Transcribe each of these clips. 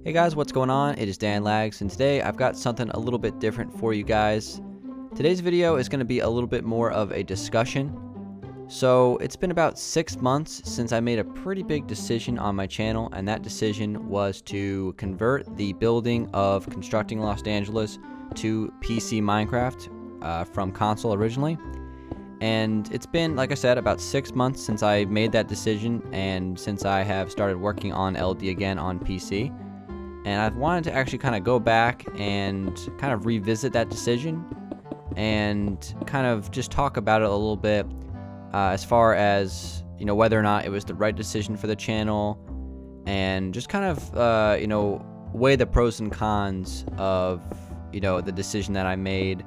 Hey guys, what's going on? It is Dangeles, and today I've got something a little bit different for you guys. Today's video is going to be a little bit more of a discussion. So it's been about 6 months since I made a pretty big decision on my channel, and that decision was to convert the building of Constructing Los Dangeles to PC Minecraft from console originally. And it's been, like I said, about 6 months since I made that decision and since I have started working on LD again on PC. And I've wanted to actually kind of go back and kind of revisit that decision and kind of just talk about it a little bit as far as, whether or not it was the right decision for the channel, and just kind of, weigh the pros and cons of, the decision that I made,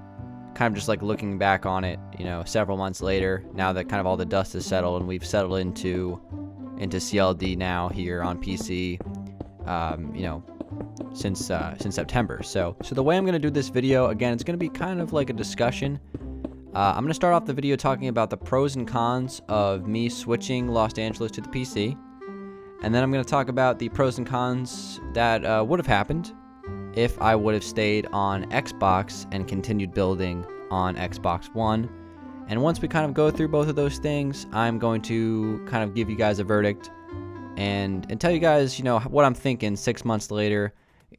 kind of just like looking back on it, several months later, now that kind of all the dust has settled and we've settled into CLD now here on PC, since September. So the way I'm going to do this video, again, it's going to be kind of like a discussion. I'm going to start off the video talking about the pros and cons of me switching Los Dangeles to the PC. And then I'm going to talk about the pros and cons that would have happened if I would have stayed on Xbox and continued building on Xbox One. And once we kind of go through both of those things, I'm going to kind of give you guys a verdict and tell you guys, what I'm thinking 6 months later.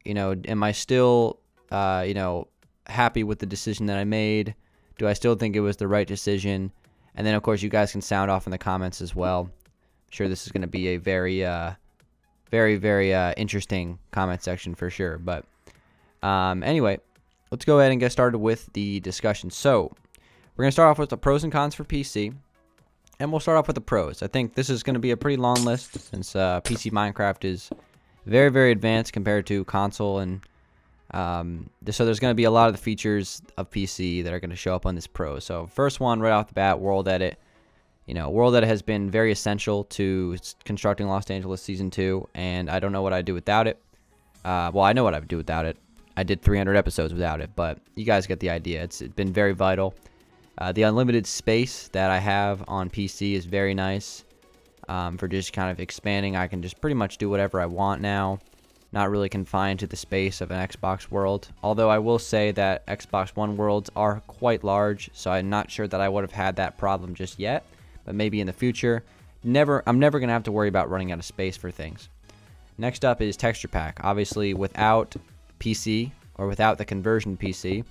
Am I still, happy with the decision that I made? Do I still think it was the right decision? And then, of course, you guys can sound off in the comments as well. I'm sure this is going to be a very, very interesting comment section for sure. But anyway, let's go ahead and get started with the discussion. So we're going to start off with the pros and cons for PC. And we'll start off with the pros. I think this is going to be a pretty long list since PC Minecraft is very, very advanced compared to console. And so there's going to be a lot of the features of PC that are going to show up on this pro. So first one right off the bat, World Edit. World Edit has been very essential to Constructing Los Dangeles Season 2. And I don't know what I'd do without it. Well, I know what I would do without it. I did 300 episodes without it. But you guys get the idea. It's been very vital. The unlimited space that I have on PC is very nice for just kind of expanding. I can just pretty much do whatever I want now, not really confined to the space of an Xbox world. Although I will say that Xbox One worlds are quite large, so I'm not sure that I would have had that problem just yet, but maybe in the future. I'm never going to have to worry about running out of space for things. Next up is Texture Pack. Obviously, without PC or without the conversion PC,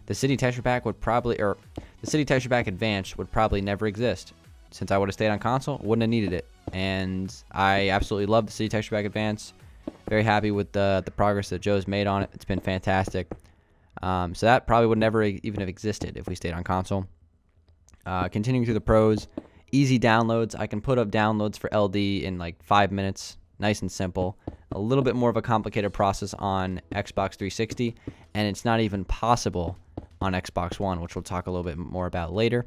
the City Texture Pack would probably, or the City Texture Pack Advanced would probably never exist. Since I would have stayed on console, wouldn't have needed it. And I absolutely love the City Texture Pack Advanced. Very happy with the progress that Joe's made on it. It's been fantastic. So that probably would never even have existed if we stayed on console. Continuing through the pros, easy downloads. I can put up downloads for LD in like 5 minutes. Nice and simple. A little bit more of a complicated process on Xbox 360, and it's not even possible on Xbox One, which we'll talk a little bit more about later.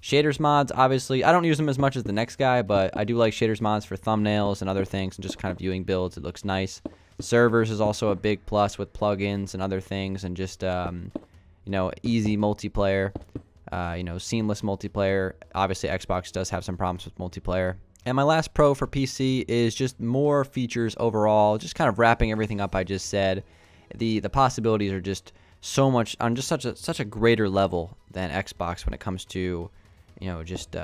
Shaders mods, obviously, I don't use them as much as the next guy, but I do like shaders mods for thumbnails and other things and just kind of viewing builds. It looks nice. Servers is also a big plus with plugins and other things, and just, easy multiplayer, seamless multiplayer. Obviously, Xbox does have some problems with multiplayer. And my last pro for PC is just more features overall, just kind of wrapping everything up I just said. The possibilities are just so much on just such a greater level than Xbox when it comes to, just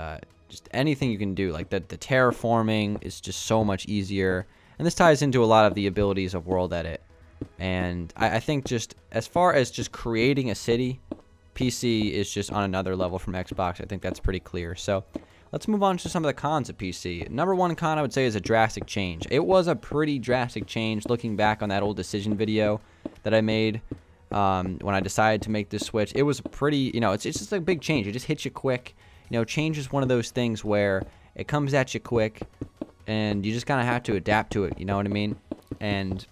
anything you can do. Like the terraforming is just so much easier. And this ties into a lot of the abilities of World Edit. And I think just as far as just creating a city, PC is just on another level from Xbox. I think that's pretty clear. So let's move on to some of the cons of PC. Number one con I would say is a drastic change. It was a pretty drastic change looking back on that old decision video that I made when I decided to make this switch. It was pretty, it's just a big change. It just hits you quick. Change is one of those things where it comes at you quick and you just kind of have to adapt to it. You know what I mean? And,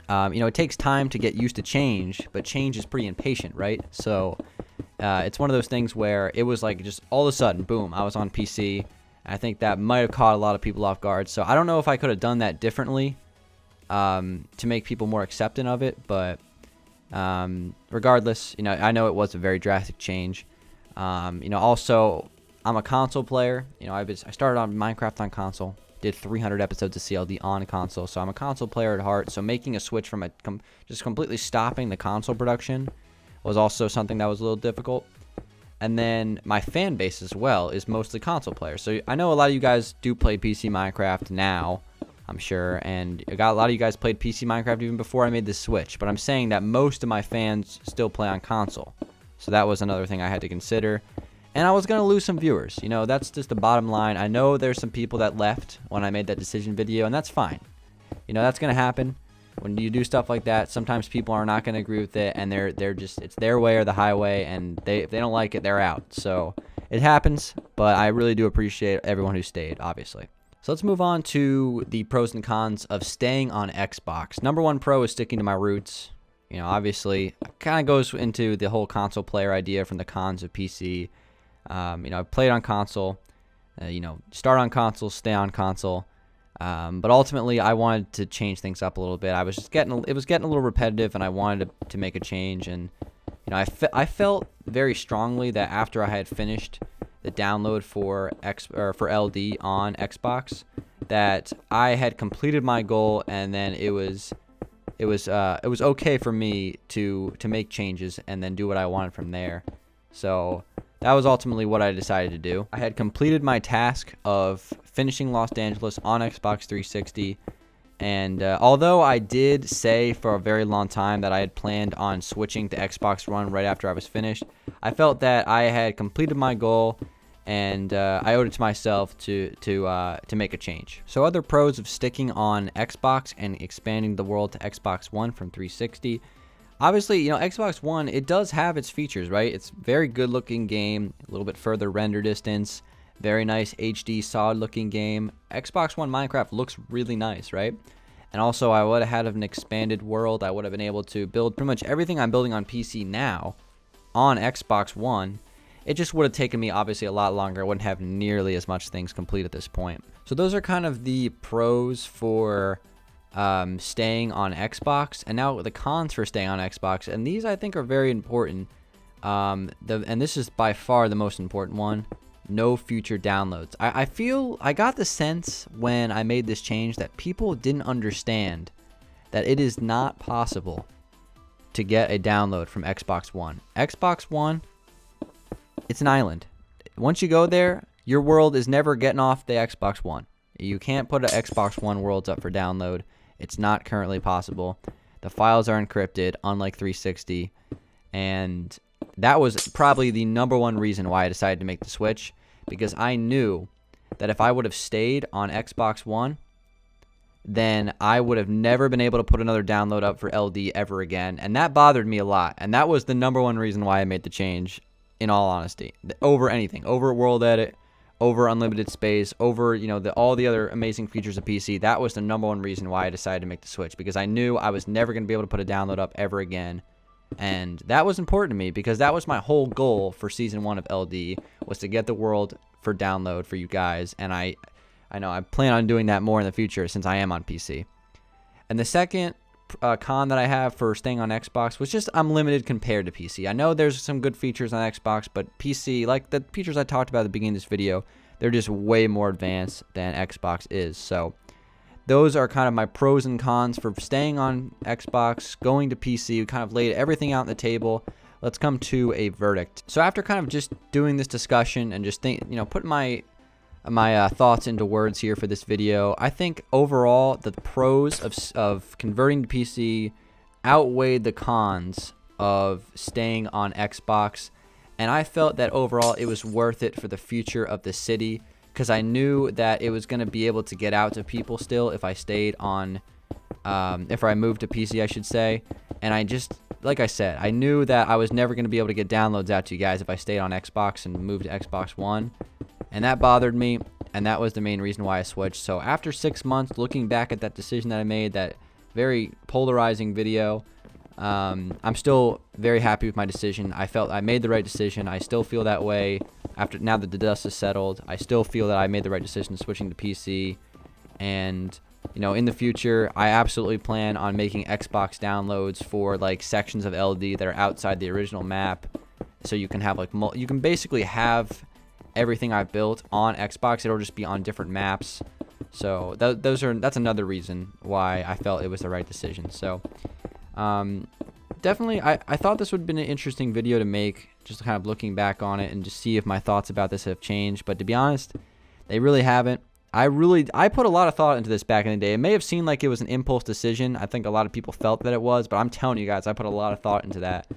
it takes time to get used to change, but change is pretty impatient, right? So it's one of those things where it was like just all of a sudden, boom, I was on PC. I think that might have caught a lot of people off guard. So I don't know if I could have done that differently to make people more accepting of it. But regardless, I know it was a very drastic change. Also, I'm a console player. I started on Minecraft on console. did 300 episodes of CLD on console, so I'm a console player at heart. So making a switch from just completely stopping the console production was also something that was a little difficult. And then my fan base as well is mostly console players. So I know a lot of you guys do play PC Minecraft now, I'm sure, and a lot of you guys played PC Minecraft even before I made this switch. But I'm saying that most of my fans still play on console. So that was another thing I had to consider. And I was going to lose some viewers. You know, that's just the bottom line. I know there's some people that left when I made that decision video, and that's fine. You know, that's going to happen. When you do stuff like that, sometimes people are not going to agree with it, and they're just, it's their way or the highway, and if they don't like it, they're out. So it happens, but I really do appreciate everyone who stayed, obviously. So let's move on to the pros and cons of staying on Xbox. Number one pro is sticking to my roots. You know, obviously, it kind of goes into the whole console player idea from the cons of PC. You know, I've played on console, you know, start on console, stay on console. But ultimately, I wanted to change things up a little bit. It was getting a little repetitive, and I wanted to make a change. And you know, I felt very strongly that after I had finished the download for LD on Xbox, that I had completed my goal, and then it was okay for me to make changes and then do what I wanted from there. So that was ultimately what I decided to do. I had completed my task of finishing Los Angeles on Xbox 360, and although I did say for a very long time that I had planned on switching to Xbox One right after I was finished, I felt that I had completed my goal, and I owed it to myself to make a change. So other pros of sticking on Xbox and expanding the world to Xbox One from 360. Obviously, you know, Xbox One, it does have its features, right? It's very good looking game, a little bit further render distance, very nice HD solid looking game. Xbox One Minecraft looks really nice, right? And also, I would have had an expanded world. I would have been able to build pretty much everything I'm building on PC now on Xbox One. It just would have taken me obviously a lot longer. I wouldn't have nearly as much things complete at this point. So those are kind of the pros for staying on Xbox, and now the cons for staying on Xbox, and these I think are very important. And this is by far the most important one: no future downloads. I got the sense when I made this change that people didn't understand that it is not possible to get a download from Xbox One. Xbox One, it's an island. Once you go there, your world is never getting off the Xbox One. You can't put an Xbox One worlds up for download. It's not currently possible. The files are encrypted, unlike 360. And that was probably the number one reason why I decided to make the switch, because I knew that if I would have stayed on Xbox One, then I would have never been able to put another download up for LD ever again. And that bothered me a lot. And that was the number one reason why I made the change, in all honesty. Over anything. Over World Edit, over unlimited space, over, you know, all the other amazing features of PC. That was the number one reason why I decided to make the switch, because I knew I was never going to be able to put a download up ever again. And that was important to me, because that was my whole goal for Season 1 of LD, was to get the world for download for you guys. And I know I plan on doing that more in the future since I am on PC. And the second con that I have for staying on Xbox was just I'm limited compared to PC. I know there's some good features on Xbox, but PC, like the features I talked about at the beginning of this video, they're just way more advanced than Xbox is. So those are kind of my pros and cons for staying on Xbox, going to PC. We kind of laid everything out on the table. Let's come to a verdict. So after kind of just doing this discussion and just putting my thoughts into words here for this video, I think overall the pros of converting to PC outweighed the cons of staying on Xbox, and I felt that overall it was worth it for the future of the city, because I knew that it was going to be able to get out to people still if I stayed on, if I moved to PC, I should say. And I just, like I said, I knew that I was never going to be able to get downloads out to you guys if I stayed on Xbox and moved to Xbox One. And that bothered me, and that was the main reason why I switched. So after 6 months, looking back at that decision that I made, that very polarizing video, I'm still very happy with my decision. I felt I made the right decision. I still feel that way now that the dust is settled. I still feel that I made the right decision switching to PC. And, you know, in the future, I absolutely plan on making Xbox downloads for like sections of LD that are outside the original map. So you can have like, you can basically have everything I've built on Xbox. It'll just be on different maps. So that's another reason why I felt it was the right decision. So definitely, I thought this would have been an interesting video to make, just kind of looking back on it and just see if my thoughts about this have changed. But to be honest, they really haven't. I put a lot of thought into this back in the day. It may have seemed like it was an impulse decision. I think a lot of people felt that it was, but I'm telling you guys, I put a lot of thought into that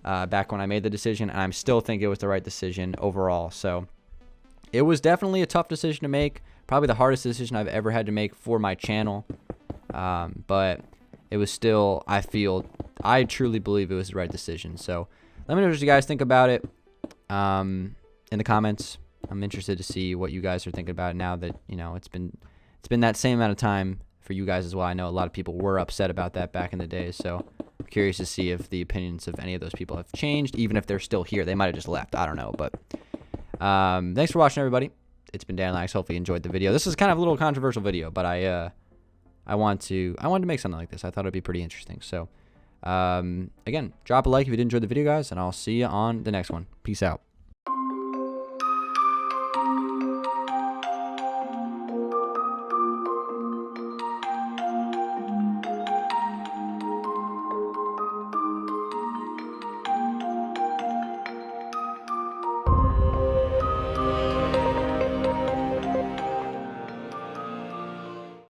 back when I made the decision, and I still think it was the right decision overall. So it was definitely a tough decision to make, probably the hardest decision I've ever had to make for my channel. But it was still, I truly believe it was the right decision. So let me know what you guys think about it in the comments. I'm interested to see what you guys are thinking about it now that, you know, it's been that same amount of time for you guys as well. I know a lot of people were upset about that back in the day, so I'm curious to see if the opinions of any of those people have changed, even if they're still here. They might have just left. I don't know, but thanks for watching, everybody. It's been Dangeles. Hopefully you enjoyed the video. This is kind of a little controversial video, but I wanted to make something like this. I thought it'd be pretty interesting. So again, drop a like if you did enjoy the video, guys, and I'll see you on the next one. Peace out.